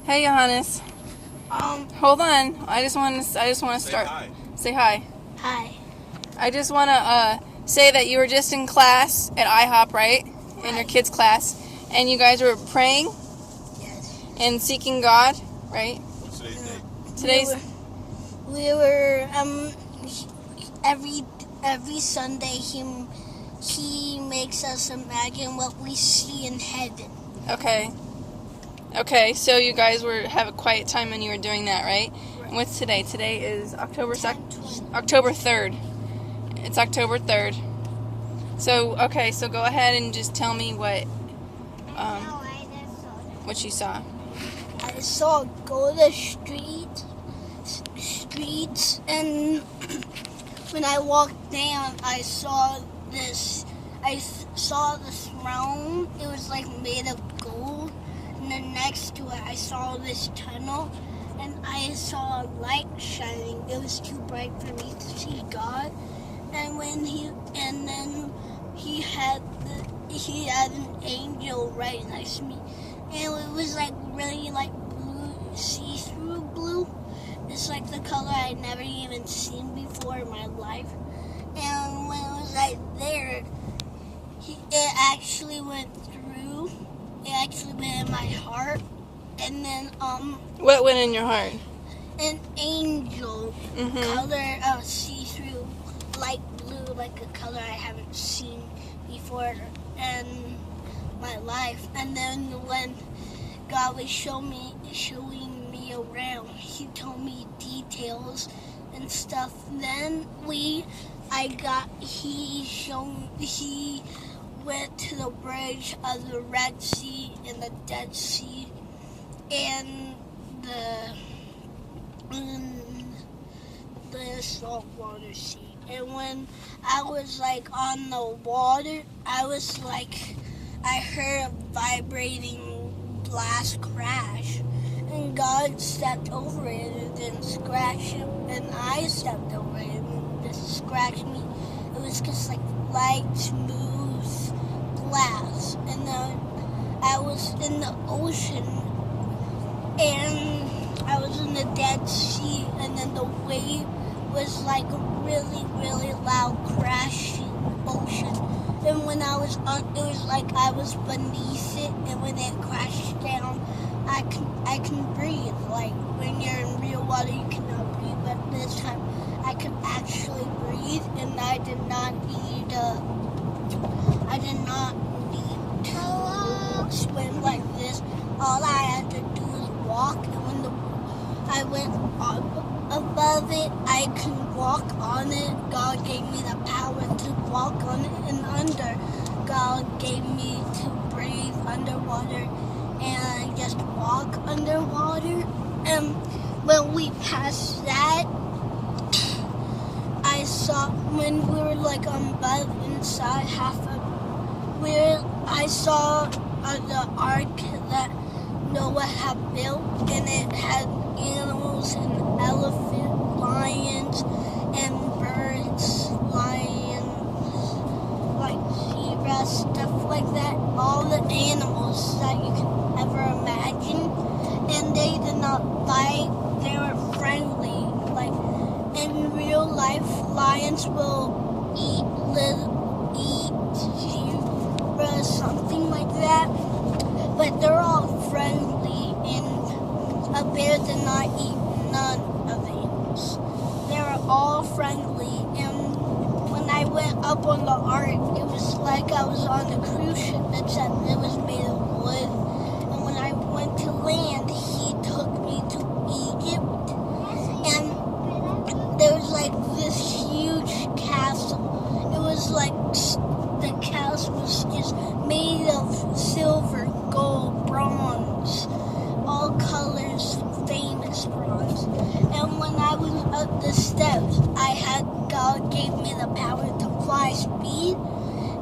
Hey, Yohannes. Hold on. I just want to start. Hi. Say hi. Hi. I just want to say that you were just in class at IHOP, right? In your kids' class, and you guys were praying Yes. and seeking God, right? What's today's date? Today's We were every Sunday he makes us imagine what we see in heaven. okay. Okay, so you guys have a quiet time and you were doing that, right? And what's today? Today is October 3rd. It's October 3rd. So so go ahead and just tell me what you saw. I saw go to streets, and when I walked down, I saw this. I saw this throne. It was like made of gold, and then next to it, I saw this tunnel, and I saw a light shining. It was too bright for me to see God, and then he had an angel right next to me, and it was like really like blue, see-through blue. It's like the color I'd never even seen before in my life. And when it was like there, it actually went through. It actually went in my heart. And then What went in your heart? an angel color of see-through light blue, like a color I haven't seen before in my life. And then when God was showing me around, he told me details and stuff. Then he went to the bridge of the Red Sea and the Dead Sea and the saltwater sea. And when I was like on the water, I heard a vibrating glass crash, and God stepped over it and didn't scratch him, and I stepped over it and it didn't scratch me. It was just like light, smooth glass. And then I was in the ocean, and I was in the Dead Sea, and then the wave was like a really, really loud crashing ocean. And when I was on, it was like I was beneath it, and when it crashed down, I can breathe. Like when you're in real water, you cannot breathe, but this time I could actually breathe, and I did not need to swim like this. All I had to do was walk, and when I went above it, I could walk on it. God gave me the power to walk on it, and under, God gave me to breathe underwater and just walk underwater. And when we passed that, I saw when we were like on both inside I saw the ark that Noah had built, and it had animals and elephants, lions, and birds, like zebras, stuff like that. All the animals that you can ever imagine. And they did not fight. They were friendly. Like in real life, lions will eat zebras, something like that. But they're all friendly, and a bear did not eat none of the animals. They were all friendly, and when I went up on the ark, it was like I was on a cruise ship, except it was made of wood. And when I went to land, he took me to Egypt, and there was like this huge castle. It was like the castle was just made of silver, gold, bronze, all colors, famous bronze. And when I was up the steps, God gave me the power to fly speed.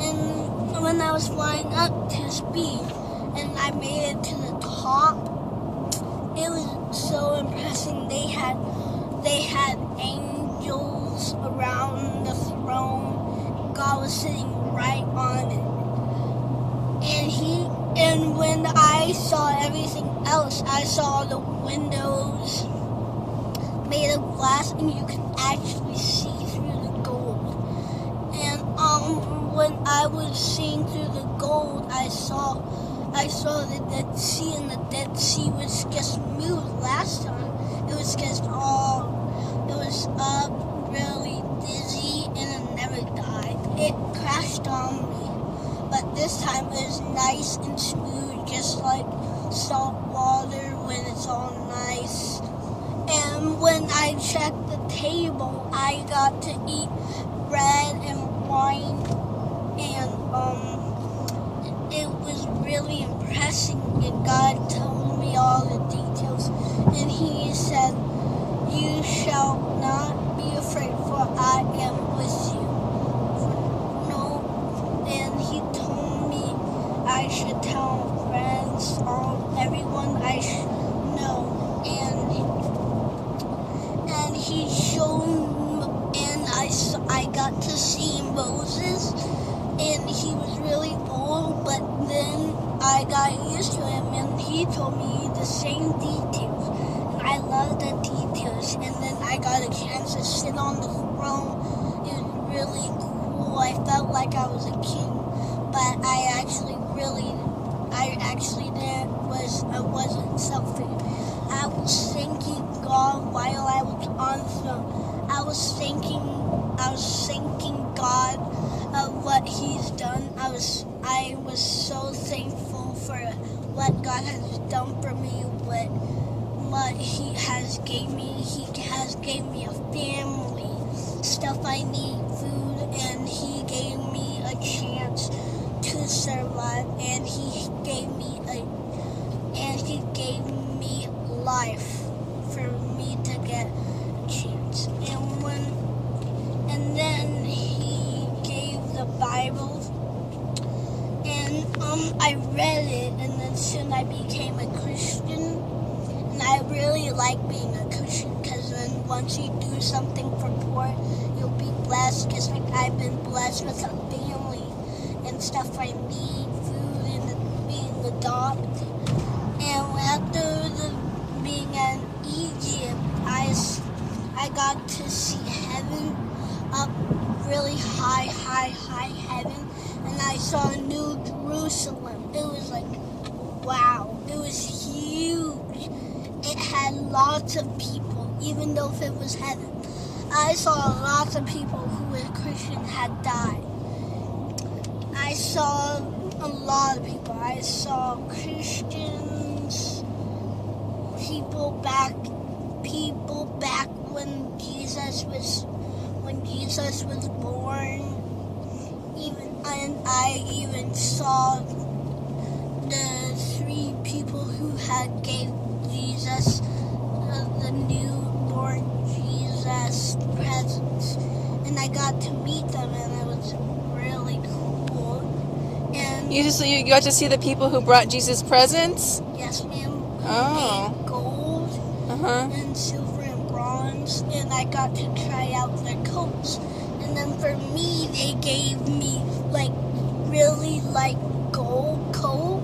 And when I was flying up to speed, and I made it to the top, it was so impressive. They had angels around the throne. God was sitting right on it. And when I saw everything else, I saw the windows made of glass, and you could actually see through the gold. And when I was seeing through the gold, I saw the Dead Sea, and the Dead Sea was just moved last time. It was just it was up really dizzy, and it never died. It crashed on me, but this time it was nice and smooth, just like salt water when it's all nice. And when I checked the table, I got to eat bread and wine, and it was really impressive. And God told me all the details, and He said, "You shall not be afraid, for I am with you." And He told me I should tell friends, everyone I should know, and He showed, and I got to see Moses, and he was really old, but then I got used to him, and he told me the same details, and I love the details. And then I got a chance to sit on the throne. It was really cool. I felt like I was a king, but I wasn't selfish. I was thanking God while I was on the throne. I was thanking God of what He's done. I was so thankful for what God has done for me, what He has gave me. He has gave me a family, stuff I need, food, and He gave me a chance to survive, and He gave me life for me to get a chance. And then He gave the Bible, and I read it, and then soon I became a Christian. And I really like being a Christian, because then once you do something for poor, you'll be blessed, just like I've been blessed with a family and stuff I need, food, and being adopted. And after being in Egypt, I got to see heaven up really high heaven, and I saw New Jerusalem. It was like, wow, it was huge. It had lots of people, even though if it was heaven. I saw lots of people who were Christian had died. I saw a lot of people. I saw Christians, people back when Jesus was born. And I even saw the 3 people who had gave Jesus the newborn Jesus presents, and I got to meet them, and it was really cool. And You got to see the people who brought Jesus presents? yes, ma'am. Oh. Gave gold and silver and bronze, and I got to try out their coats. And then for me, they gave me really gold coat.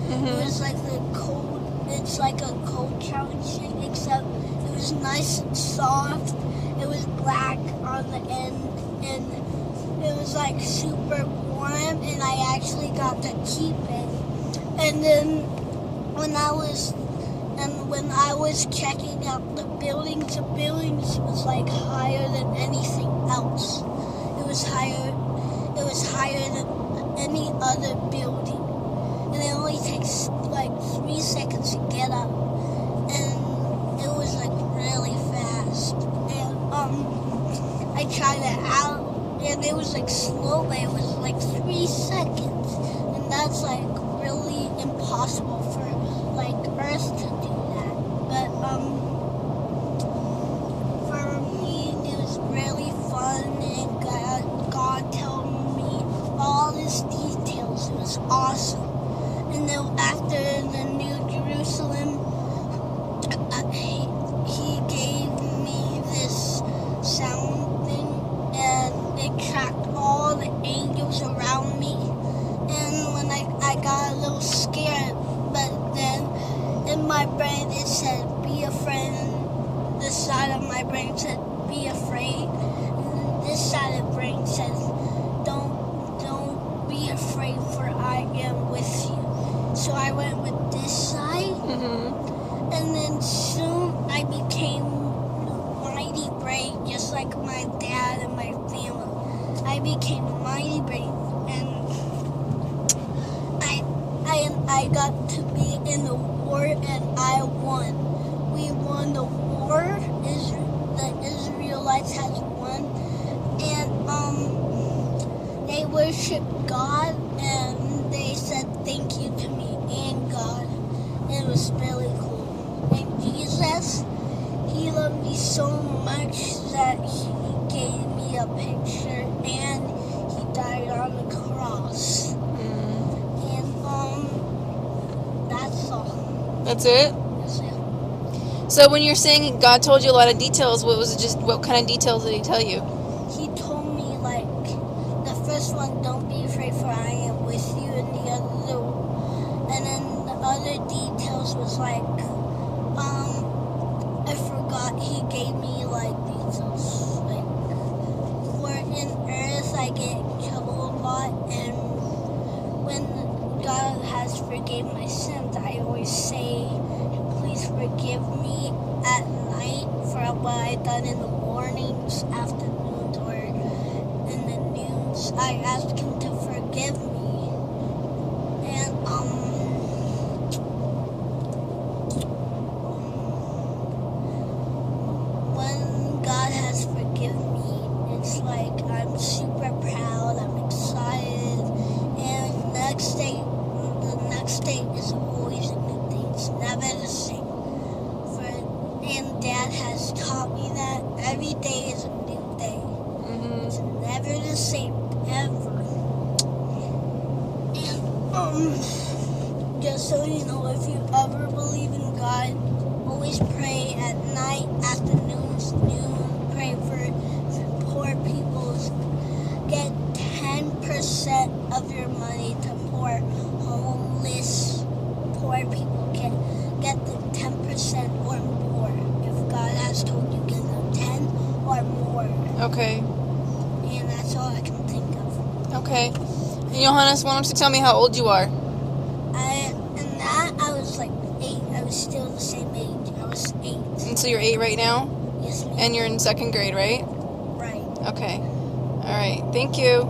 It was like the coat. It's like a coat challenge thing, except it was nice and soft. It was black on the end, and it was super warm, and I actually got to keep it. And then when I was checking out the buildings was higher than anything else. It was higher than any other building, and it only takes 3 seconds to get up, and it was really fast. And I tried it out, and it was slow, but it was 3 seconds, and that's really impossible for Earth to do that. But for me, it was really fun, and God told me all these details. It was awesome. And then after the New Jerusalem, He gave me this sound thing, and it tracked all the angels around me. And when I got a little scared, but then my brain it said be a friend. This side of my brain said be afraid. And this side of the brain says don't be afraid, for I am with you. So I went with this side, and then soon I became mighty brave, just like my dad and my family. I became mighty brave, and I got to be in the war, and I won. We won the war. The Israelites has won, and they worshiped God, and they said thank you to me and God. It was really cool. And Jesus, he loved me so much that he gave me a picture, and he died on the cross. And that's all. That's it? That's it. So when you're saying God told you a lot of details, what kind of details did he tell you? He told me, like, the first one, don't be afraid, for I am with you, and then the other details was like, I forgot. He gave me like details, like, for in earth I get in trouble a lot, and when God has forgave my sins, I always say, please forgive me at night for what I've done in the mornings, afternoons, or in the noons. I ask him to forgive me. And when God has forgiven me, it's like I'm super proud, I'm excited, and the next day is always a new day. It's never the same. And Dad has taught me that every day is a new day. It's never the same, ever. And just so you know, if you ever believe in God, always pray at night, afternoons, noon. Pray for poor people. Get 10% of your money to poor, homeless, poor people. Get the 10% or more. If God has told you, get the 10 or more. Okay. And that's all I can think of. Okay. And Yohannes, why don't you tell me how old you are? I was like 8. I was still the same age. I was 8. And so you're 8 right now? Yes, ma'am. And you're in 2nd grade, right? Right. Okay. All right. Thank you.